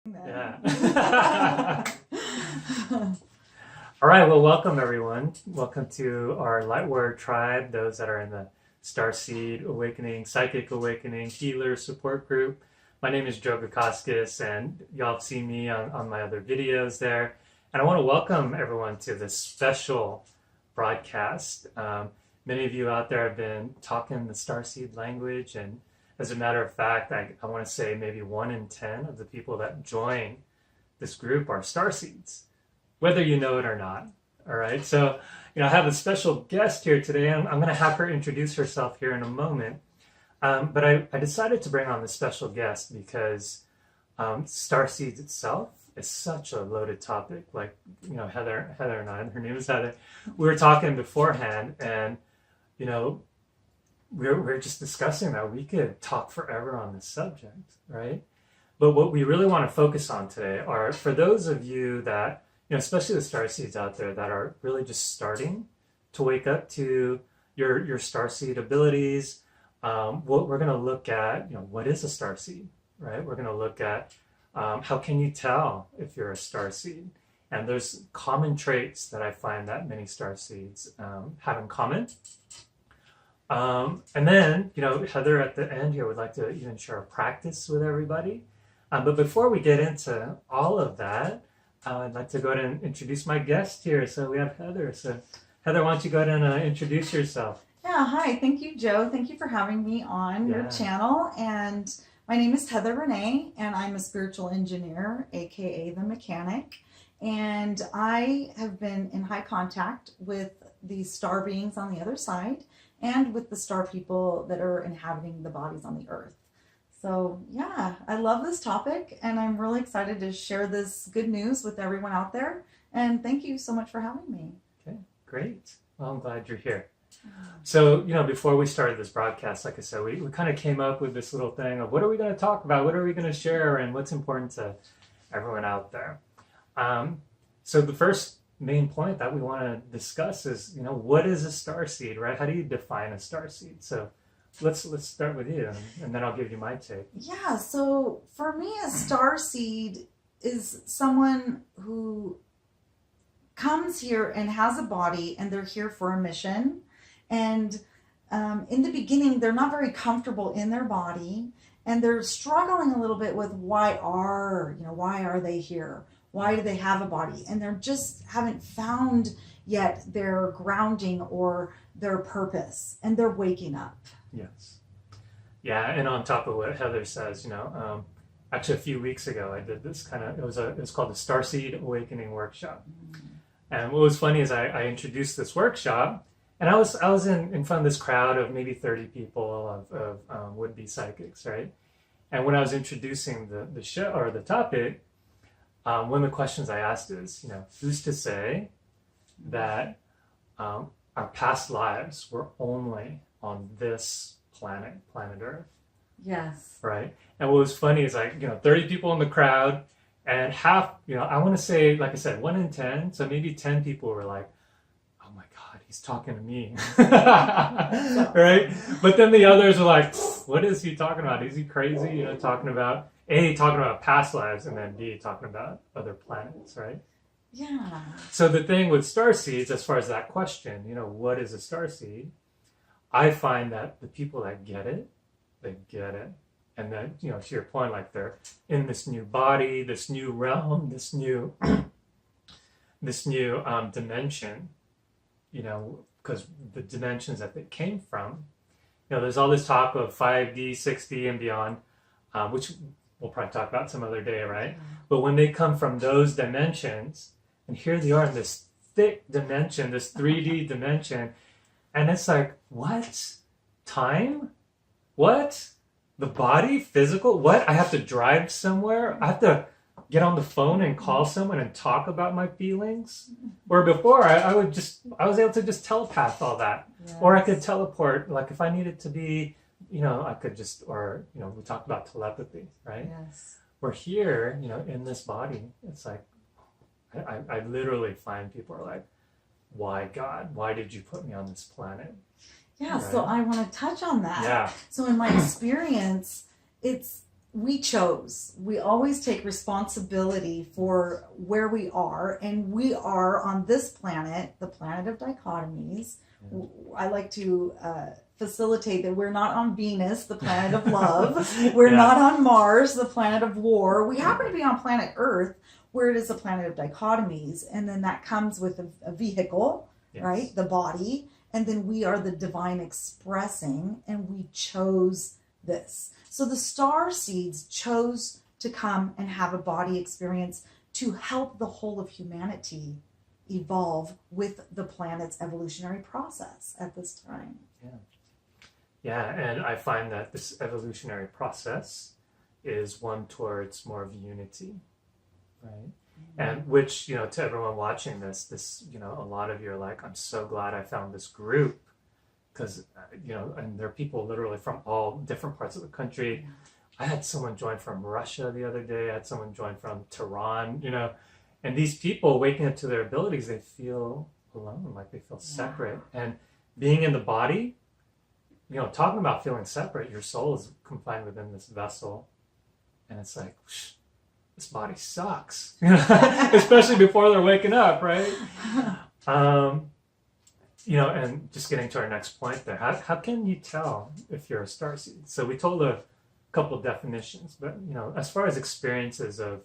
Yeah. All right. Well, welcome everyone. Welcome to our Lightward tribe, those that are in the Starseed Awakening, Psychic Awakening, Healer Support Group. My name is Gacoscos, and y'all have seen me on my other videos there. And I want to welcome everyone to this special broadcast. Many of you out there have been talking the Starseed language, and as a matter of fact, I want to say maybe 1 in 10 of the people that join this group are Starseeds, whether you know it or not. All right. So, I have a special guest here today. I'm going to have her introduce herself here in a moment. But I decided to bring on this special guest because Starseeds itself is such a loaded topic. Like, Heather and I, her name is Heather. We were talking beforehand, and, we're just discussing that we could talk forever on this subject, right? But what we really want to focus on today are for those of you that, especially the Starseeds out there that are really just starting to wake up to your Starseed abilities. What we're going to look at, what is a Starseed, right? We're going to look at how can you tell if you're a Starseed? And there's common traits that I find that many Starseeds have in common. And then, Heather at the end here would like to even share a practice with everybody. But before we get into all of that, I'd like to go ahead and introduce my guest here. So we have Heather. So Heather, why don't you go ahead and introduce yourself? Yeah, hi. Thank you, Joe. Thank you for having me on your channel. And my name is Heather Renee, and I'm a spiritual engineer, aka the mechanic. And I have been in high contact with these star beings on the other side and with the star people that are inhabiting the bodies on the earth. So yeah, I love this topic, and I'm really excited to share this good news with everyone out there. And thank you so much for having me. Okay, great. Well, I'm glad you're here. So, before we started this broadcast, like I said, we kind of came up with this little thing of what are we going to talk about? What are we going to share? And what's important to everyone out there? So the first main point that we want to discuss is, what is a starseed, right? How do you define a starseed? So let's start with you, and then I'll give you my take. Yeah, so for me, a starseed is someone who comes here and has a body, and they're here for a mission. And in the beginning, they're not very comfortable in their body, and they're struggling a little bit with why are they here? Why do they have a body? And they're just haven't found yet their grounding or their purpose, and they're waking up. Yes. Yeah, and on top of what Heather says, actually a few weeks ago, I did this it was called the Starseed Awakening Workshop. And what was funny is I introduced this workshop, and I was in front of this crowd of maybe 30 people of would-be psychics, right? And when I was introducing the show or the topic, one of the questions I asked is, who's to say that our past lives were only on this planet Earth? Yes. Right? And what was funny is 30 people in the crowd, and half, I want to say, like I said, 1 in 10, so maybe 10 people were like, oh my God, he's talking to me. Right? But then the others were like, what is he talking about? Is he crazy? Talking about past lives, and then B, talking about other planets, right? Yeah. So the thing with starseeds, as far as that question, what is a starseed? I find that the people that get it, they get it. And then, to your point, like they're in this new body, this new realm, this new dimension, because the dimensions that they came from, there's all this talk of 5D, 6D, and beyond, which we'll probably talk about some other day, right? Yeah. But when they come from those dimensions, and here they are in this thick dimension, this 3D dimension, and it's like, what? Time? What? The body? Physical? What? I have to drive somewhere? I have to get on the phone and call someone and talk about my feelings? Where before, I was able to just telepath all that. Yes. Or I could teleport, like if I needed to be, I could just, or, we talked about telepathy, right? Yes. We're here, in this body. It's like, I literally find people are like, why God? Why did you put me on this planet? Yeah, right? So I want to touch on that. Yeah. So in my experience, it's we chose. We always take responsibility for where we are, and we are on this planet, the planet of dichotomies. Yeah. I like to facilitate that we're not on Venus, the planet of love. We're Yeah. not on Mars, the planet of war. We happen to be on planet Earth, where it is a planet of dichotomies, and then that comes with a vehicle, Yes. right? The body, and then we are the divine expressing, and we chose this. So the star seeds chose to come and have a body experience to help the whole of humanity evolve with the planet's evolutionary process at this time. Yeah, and I find that this evolutionary process is one towards more of unity, right? And which, you know, to everyone watching this, you know, a lot of you are like, I'm so glad I found this group, because, you know, and there are people literally from all different parts of the country. I had someone join from Russia the other day. I had someone join from Tehran, you know, and these people waking up to their abilities, they feel alone, like they feel separate. And being in the body, you know, talking about feeling separate, your soul is confined within this vessel. And it's like, this body sucks, you know, especially before they're waking up, right? You know, and just getting to our next point there, how can you tell if you're a starseed? So we told a couple of definitions, but, you know, as far as experiences of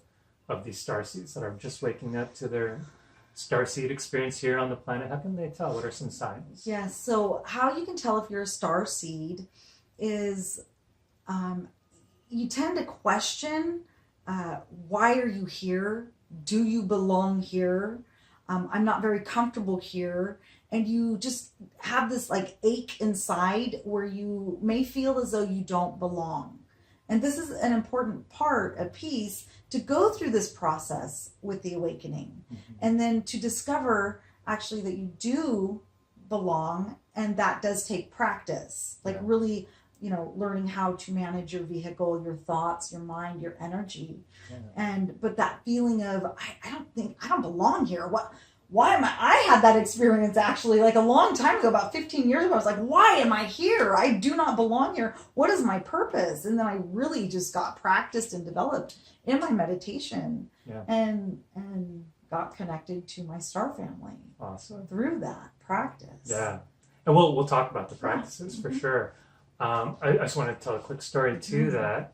these starseeds that are just waking up to their starseed experience here on the planet, how can they tell? What are some signs? Yeah, so how you can tell if you're a starseed is you tend to question, why are you here? Do you belong here? I'm not very comfortable here. And you just have this like ache inside where you may feel as though you don't belong. And this is an important part, a piece, to go through this process with the awakening. Mm-hmm. And then to discover actually that you do belong, and that does take practice. Like really, you know, learning how to manage your vehicle, your thoughts, your mind, your energy. But that feeling of I don't belong here. Why am I had that experience actually like a long time ago, about 15 years ago. I was like, why am I here? I do not belong here. What is my purpose? And then I really just got practiced and developed in my meditation and got connected to my star family. Awesome. Through that practice. Yeah. And we'll talk about the practices for sure. I just want to tell a quick story too, that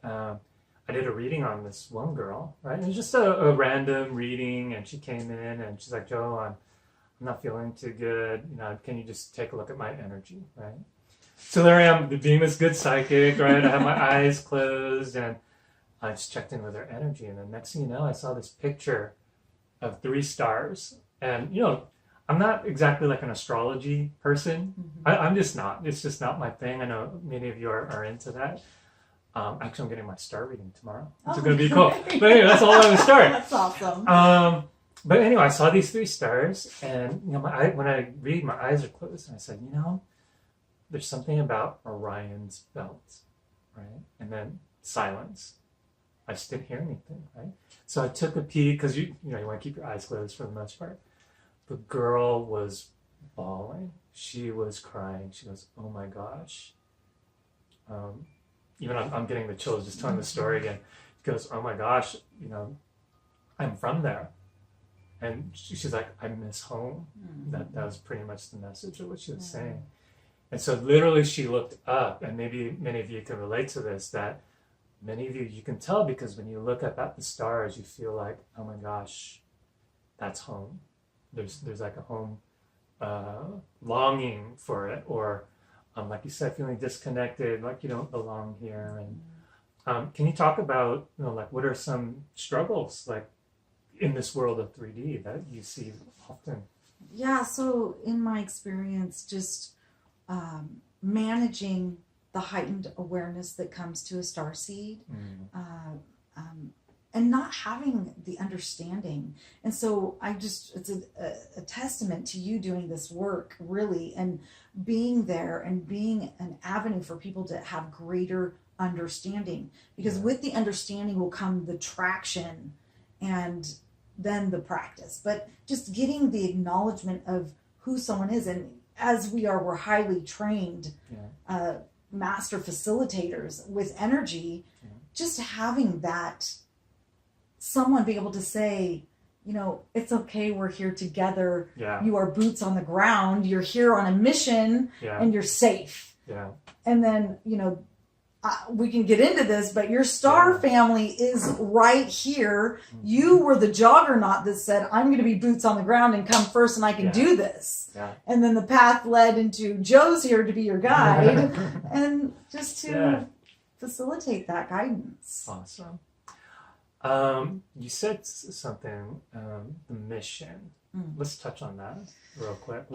I did a reading on this one girl, right? It was just a random reading, and she came in and she's like, Joe, I'm not feeling too good. You know, can you just take a look at my energy, right? So there I am, being this good psychic, right? I have my eyes closed, and I just checked in with her energy. And the next thing you know, I saw this picture of 3 stars. And, you know, I'm not exactly like an astrology person. I'm just not. It's just not my thing. I know many of you are into that. Actually, I'm getting my star reading tomorrow, which is going to be cool. But anyway, that's all I'm going to start. That's awesome. But anyway, I saw these 3 stars, and, you know, when I read, my eyes are closed, and I said, you know, there's something about Orion's belt, right? And then silence. I just didn't hear anything, right? So I took a peek, because you want to keep your eyes closed for the most part. The girl was bawling. She was crying. She goes, oh my gosh. Even I'm getting the chills just telling the story again. She goes, oh my gosh, you know, I'm from there. And she's like, I miss home. That was pretty much the message of what she was saying. And so literally she looked up, and maybe many of you can relate to this, that many of you can tell, because when you look up at the stars, you feel like, oh my gosh, that's home. There's like a home longing for it, or like you said, feeling disconnected, like you don't belong here. And can you talk about, you know, like what are some struggles like in this world of 3D that you see often? Yeah, so in my experience, just managing the heightened awareness that comes to a starseed, and not having the understanding. And so it's a testament to you doing this work, really, and being there and being an avenue for people to have greater understanding. Because with the understanding will come the traction and then the practice. But just getting the acknowledgement of who someone is. And as we're highly trained master facilitators with energy. just having that, someone be able to say, you know, it's okay, we're here together. Yeah. You are boots on the ground. You're here on a mission, and you're safe. Yeah. And then, you know, we can get into this, but your star family is right here. You were the juggernaut that said, I'm going to be boots on the ground and come first, and I can do this. Yeah. And then the path led into Joe's here to be your guide and just to facilitate that guidance. Awesome. You said something, the mission. Let's touch on that real quick.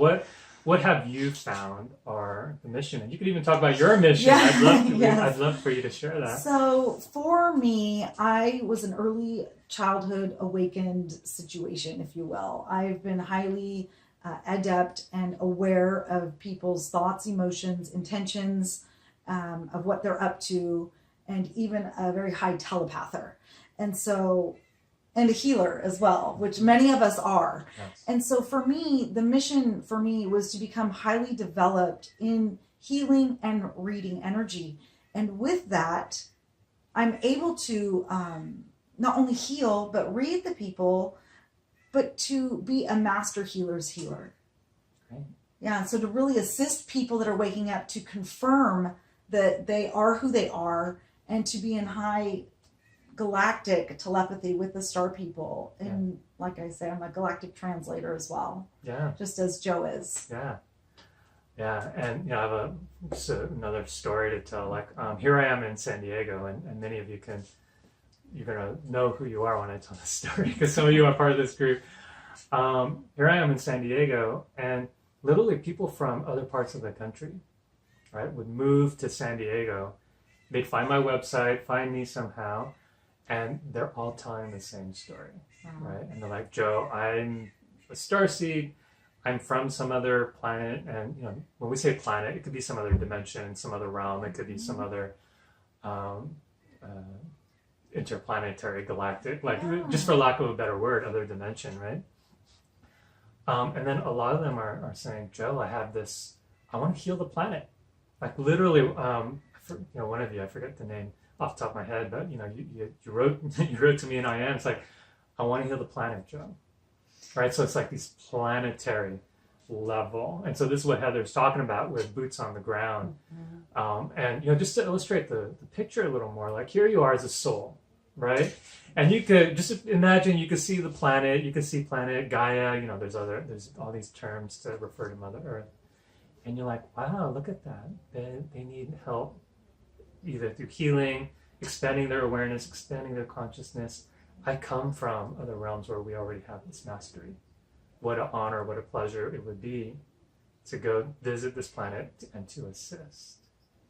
What have you found are the mission? And you could even talk about your mission. Yeah. I'd love for you to share that. So for me, I was an early childhood awakened situation, if you will. I've been highly adept and aware of people's thoughts, emotions, intentions, of what they're up to, and even a very high telepather. And so, and a healer as well, which many of us are. Yes. And so for me, the mission for me was to become highly developed in healing and reading energy. And with that, I'm able to not only heal, but read the people, but to be a master healer's healer. Right. Yeah, so to really assist people that are waking up to confirm that they are who they are, and to be in high galactic telepathy with the star people. And like I say, I'm a galactic translator as well. Yeah. Just as Joe is. Yeah. Yeah. And you know, I have just another story to tell. Like here I am in San Diego, and many of you you're gonna know who you are when I tell this story, because some of you are part of this group. Here I am in San Diego, and literally people from other parts of the country, right, would move to San Diego. They'd find my website, find me somehow, and they're all telling the same story, right? And they're like, Joe, I'm a starseed. I'm from some other planet. And, you know, when we say planet, it could be some other dimension, some other realm. It could be some other interplanetary, galactic, like just for lack of a better word, other dimension, right? And then a lot of them are saying, Joe, I have this, I want to heal the planet. Like literally, you know, one of you, I forget the name off the top of my head, but you know, you wrote you wrote to me in IM. It's like, I want to heal the planet, Joe. Right? So it's like these planetary level, and so this is what Heather's talking about with boots on the ground. And you know, just to illustrate the picture a little more, like here you are as a soul, right? And you could just imagine, you could see the planet, you could see planet Gaia. You know, there's all these terms to refer to Mother Earth, and you're like, wow, look at that. They need help, either through healing, expanding their awareness, expanding their consciousness. I come from other realms where we already have this mastery. What an honor, what a pleasure it would be to go visit this planet and to assist,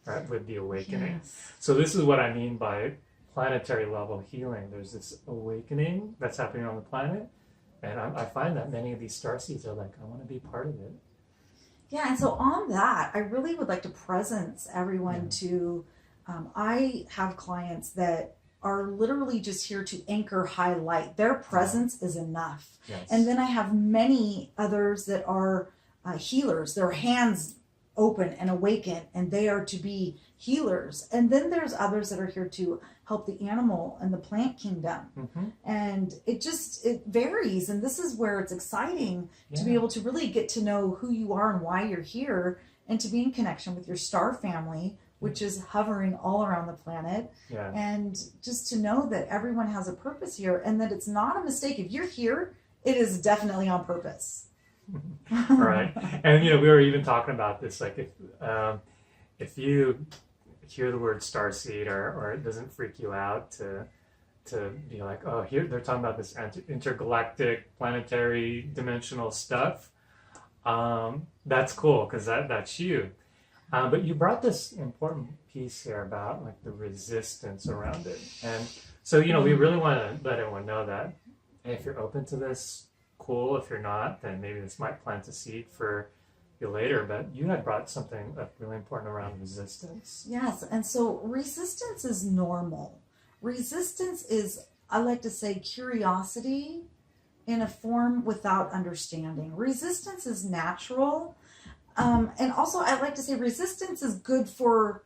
right, with the awakening. Yes. So this is what I mean by planetary level healing. There's this awakening that's happening on the planet, and I find that many of these starseeds are like, I want to be part of it. Yeah, and so on that, I really would like to presence everyone to... I have clients that are literally just here to anchor highlight. Their presence is enough. Yes. And then I have many others that are healers. Their hands open and awaken, and they are to be healers. And then there's others that are here to help the animal and the plant kingdom. And it varies. And this is where it's exciting to be able to really get to know who you are and why you're here, and to be in connection with your star family, which is hovering all around the planet. And just to know that everyone has a purpose here, and that it's not a mistake. If you're here, it is definitely on purpose. Right. And you know, we were even talking about this, like if you hear the word starseed, or it doesn't freak you out to be like, oh, here they're talking about this intergalactic, planetary, dimensional stuff, that's cool, because that's you. But you brought this important piece here about like the resistance around it. And so, you know, we really want to let everyone know that if you're open to this, cool. If you're not, then maybe this might plant a seed for you later. But you had brought something really important around resistance. Yes. And so resistance is normal. Resistance is, I like to say, curiosity in a form without understanding. Resistance is natural. And also, I like to say resistance is good for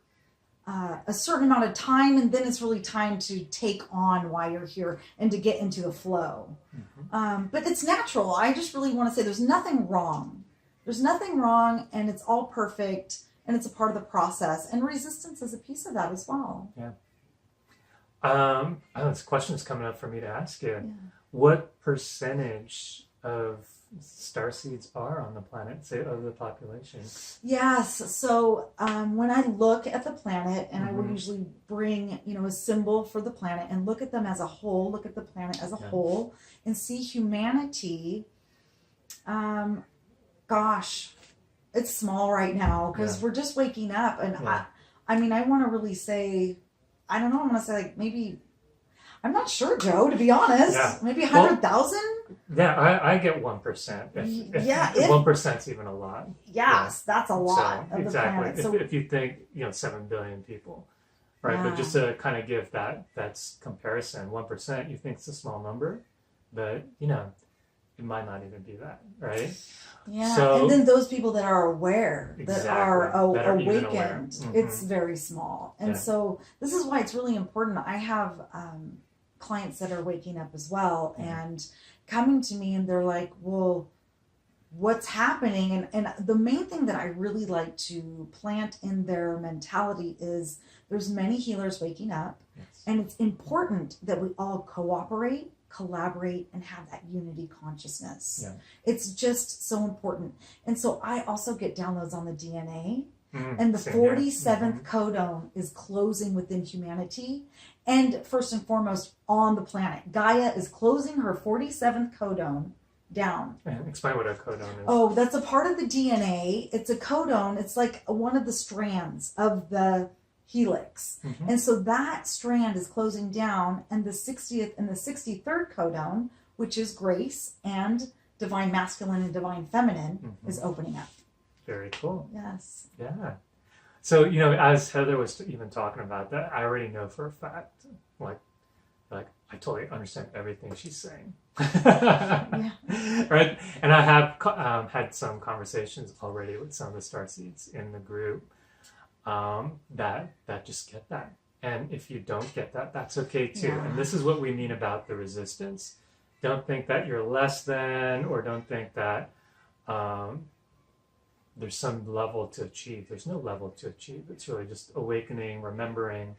a certain amount of time, and then it's really time to take on why you're here and to get into the flow. But it's natural. I just really want to say there's nothing wrong. There's nothing wrong, and it's all perfect, and it's a part of the process. And resistance is a piece of that as well. Yeah. This question's coming up for me to ask you. Yeah. What percentage of starseeds are on the planet, say, of the population? Yes. So when I look at the planet, and I will usually bring, a symbol for the planet and look at them as a whole, look at the planet as a whole, and see humanity. Gosh, it's small right now because we're just waking up. And I want to really say, I don't know, I'm going to say like maybe, I'm not sure, Joe, to be honest. Yeah. Maybe 100,000? Yeah, I get 1%. If 1% is even a lot. Yes, that's a lot of exactly. the planet. If you think, 7 billion people, right? But just to kind of give that's comparison, 1%, you think it's a small number, but, it might not even be that, right? Yeah, so, and then those people that are aware, that are awakened, it's very small. And so this is why it's really important. I have clients that are waking up as well and coming to me, and they're like, well, what's happening? And the main thing that I really like to plant in their mentality is there's many healers waking up, and it's important that we all cooperate, collaborate, and have that unity consciousness. Yeah. It's just so important. And so I also get downloads on the DNA, and the 47th codon is closing within humanity, and first and foremost on the planet. Gaia is closing her 47th codon down. Explain what a codon is. Oh, that's a part of the DNA. It's a codon. It's like one of the strands of the helix. And so that strand is closing down, and the 60th and the 63rd codon, which is grace and divine masculine and divine feminine, is opening up. Very cool. Yes. Yeah. So, as Heather was even talking about that, I already know for a fact, like I totally understand everything she's saying. Right? And I have had some conversations already with some of the starseeds in the group that just get that. And if you don't get that, that's okay too. Yeah. And this is what we mean about the resistance. Don't think that you're less than, or don't think that there's some level to achieve. There's no level to achieve. It's really just awakening, remembering,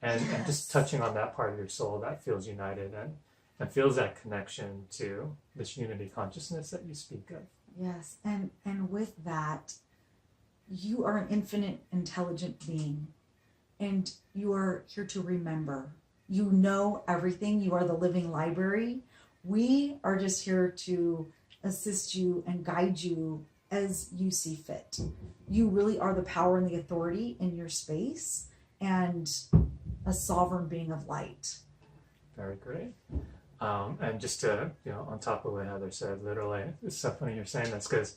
and just touching on that part of your soul that feels united and feels that connection to this unity consciousness that you speak of. Yes, and with that, you are an infinite intelligent being, and you are here to remember. You know everything. You are the living library. We are just here to assist you and guide you as you see fit. You really are the power and the authority in your space, and a sovereign being of light. Very great. And just to, on top of what Heather said, literally, it's so funny you're saying this, because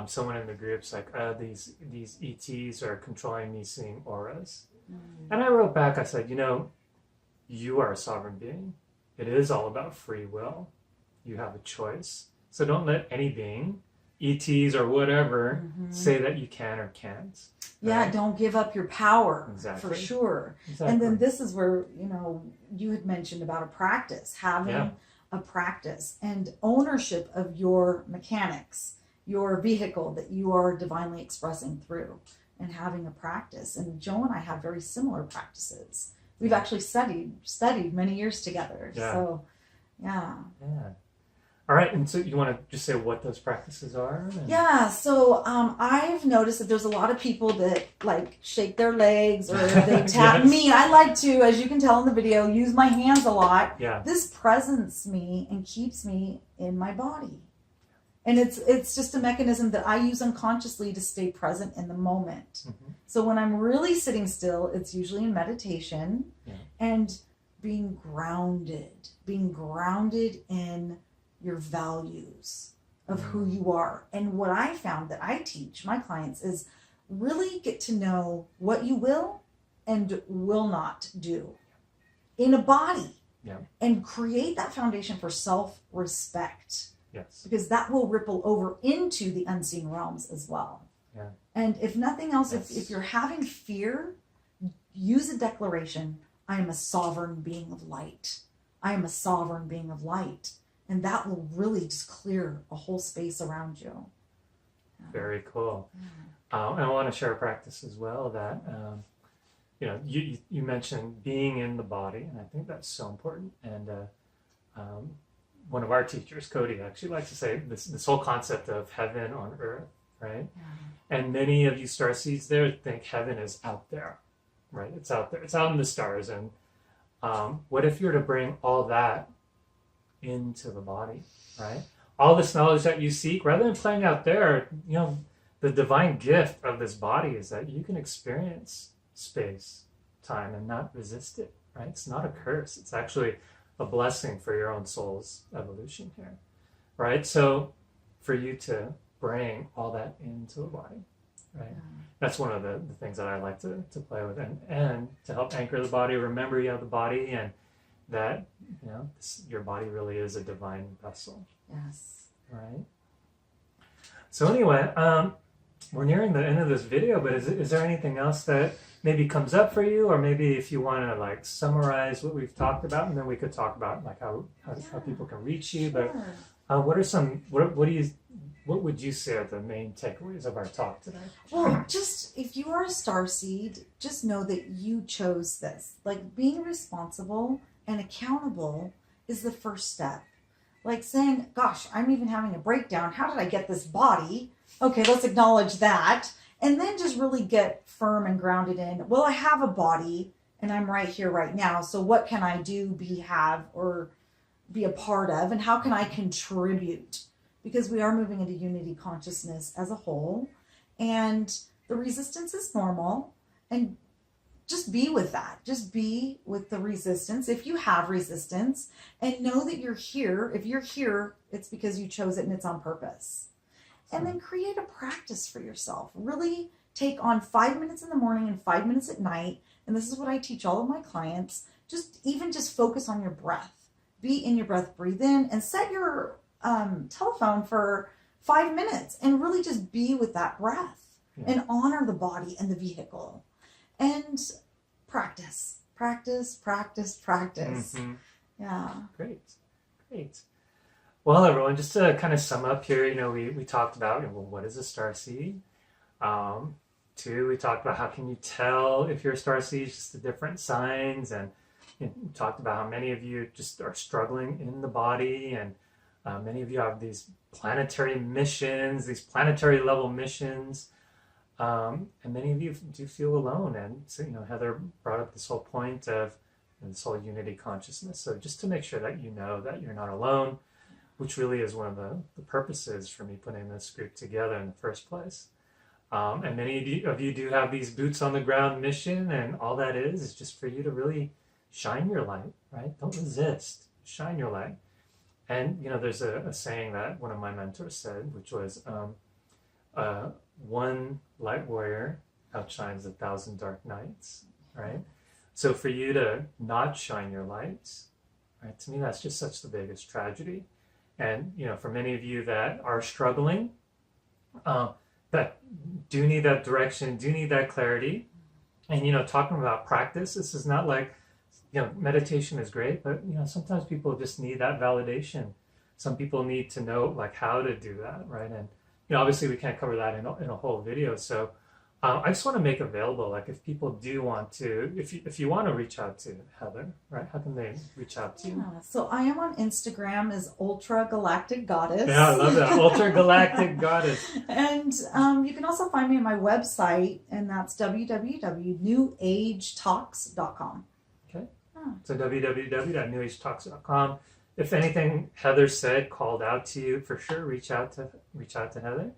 someone in the group's like, these ETs are controlling me seeing auras. And I wrote back, I said, you are a sovereign being. It is all about free will. You have a choice. So don't let any being, ETs or whatever, say that you can or can't. Yeah, right? Don't give up your power, exactly. For sure. Exactly. And then this is where, you had mentioned about a practice, having a practice and ownership of your mechanics, your vehicle that you are divinely expressing through, and having a practice. And Joe and I have very similar practices. We've actually studied many years together. Yeah. So, yeah. All right, and so you want to just say what those practices are? Yeah, so I've noticed that there's a lot of people that shake their legs or they tap me. I like to, as you can tell in the video, use my hands a lot. Yeah. This presents me and keeps me in my body. And it's just a mechanism that I use unconsciously to stay present in the moment. So when I'm really sitting still, it's usually in meditation and being grounded in your values of who you are. And what I found that I teach my clients is really get to know what you will and will not do in a body, and create that foundation for self-respect. Yes. Because that will ripple over into the unseen realms as well. Yeah. And if nothing else, if you're having fear, use a declaration. I am a sovereign being of light. I am a sovereign being of light. And that will really just clear a whole space around you. Very cool. And I want to share a practice as well that, you mentioned being in the body, and I think that's so important. And one of our teachers, Cody, actually likes to say this whole concept of heaven on earth, right? And many of you starseeds there think heaven is out there, right? It's out there. It's out in the stars. And what if you were to bring all that into the body, right? All this knowledge that you seek, rather than playing out there, the divine gift of this body is that you can experience space, time, and not resist it, right? It's not a curse. It's actually a blessing for your own soul's evolution here, right? So for you to bring all that into the body, right? That's one of the things that I like to play with, and to help anchor the body, remember you have the body, and that, your body really is a divine vessel. Yes. Right? So anyway, we're nearing the end of this video, but is there anything else that maybe comes up for you, or maybe if you want to like summarize what we've talked about, and then we could talk about like how people can reach you. Sure. But what would you say are the main takeaways of our talk today? Well, just if you are a starseed, just know that you chose this. Like, being responsible and accountable is the first step. Like saying, gosh, I'm even having a breakdown. How did I get this body? Okay, let's acknowledge that. And then just really get firm and grounded in, well, I have a body and I'm right here right now. So what can I do, have, or be a part of? And how can I contribute? Because we are moving into unity consciousness as a whole. And the resistance is normal. And just be with that. Just be with the resistance if you have resistance, and know that you're here. If you're here, it's because you chose it and it's on purpose. And then create a practice for yourself. Really take on 5 minutes in the morning and 5 minutes at night. And this is what I teach all of my clients. Just focus on your breath. Be in your breath, breathe in, and set your telephone for 5 minutes and really just be with that breath and honor the body and the vehicle. And practice. Mm-hmm. Yeah. Great. Well, everyone, just to kind of sum up here, we talked about, what is a starseed? 2, we talked about how can you tell if you're a starseed, just the different signs, and we talked about how many of you just are struggling in the body, and many of you have these planetary missions, these planetary level missions. And many of you do feel alone. And so, Heather brought up this whole point of this whole unity consciousness. So just to make sure that you know that you're not alone, which really is one of the purposes for me putting this group together in the first place. And many of you do have these boots on the ground mission, and all that is just for you to really shine your light, right? Don't resist, shine your light. And, there's a saying that one of my mentors said, which was, one light warrior outshines 1,000 dark nights, right? So for you to not shine your lights, right, to me, that's just such the biggest tragedy. And, for many of you that are struggling, that do need that direction, do need that clarity. And, talking about practice, this is not like, meditation is great, but, sometimes people just need that validation. Some people need to know, like, how to do that, right? And, obviously we can't cover that in a whole video. So I just want to make available, like, if people do want to, if you want to reach out to Heather, right? How can they reach out to you? Yeah, so I am on Instagram as Ultra Galactic Goddess. Yeah, I love that. Ultra Galactic Goddess. And you can also find me on my website, and that's www.newagetalks.com. Okay. So www.newagetalks.com. If anything Heather said called out to you, for sure, reach out to Heather.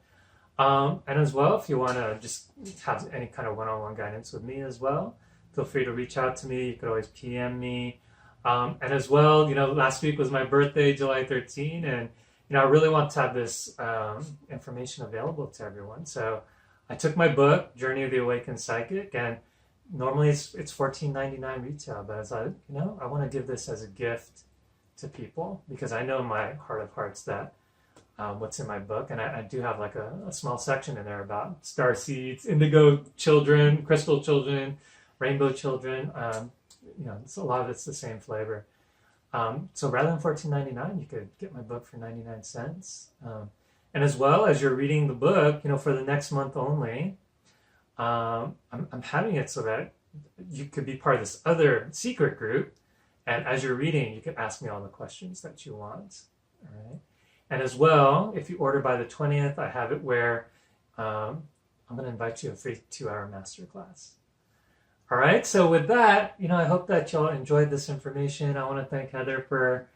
And as well, if you want to just have any kind of one-on-one guidance with me as well, feel free to reach out to me. You could always PM me. And as well, last week was my birthday, July 13, and I really want to have this information available to everyone. So I took my book, Journey of the Awakened Psychic, and normally it's $14.99 retail, but as I want to give this as a gift to people, because I know in my heart of hearts that what's in my book, and I do have like a small section in there about starseeds, indigo children, crystal children, Rainbow Children. A lot of it's the same flavor. So rather than $14.99, you could get my book for 99 cents. And as well as you're reading the book, for the next month only, I'm having it so that you could be part of this other secret group. And as you're reading, you can ask me all the questions that you want. All right. And as well, if you order by the 20th, I have it where I'm going to invite you to a free 2-hour masterclass. All right. So with that, I hope that y'all enjoyed this information. I want to thank Heather for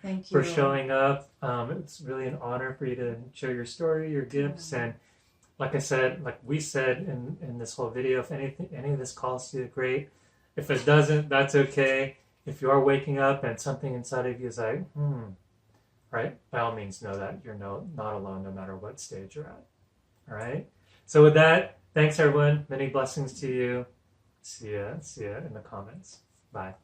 showing up. It's really an honor for you to share your story, your gifts, and like I said, like we said in this whole video, if any of this calls to you, great. If it doesn't, that's okay. If you are waking up and something inside of you is like, right, by all means know that you're not alone no matter what stage you're at. All right. So with that, thanks everyone. Many blessings to you. See ya in the comments. Bye.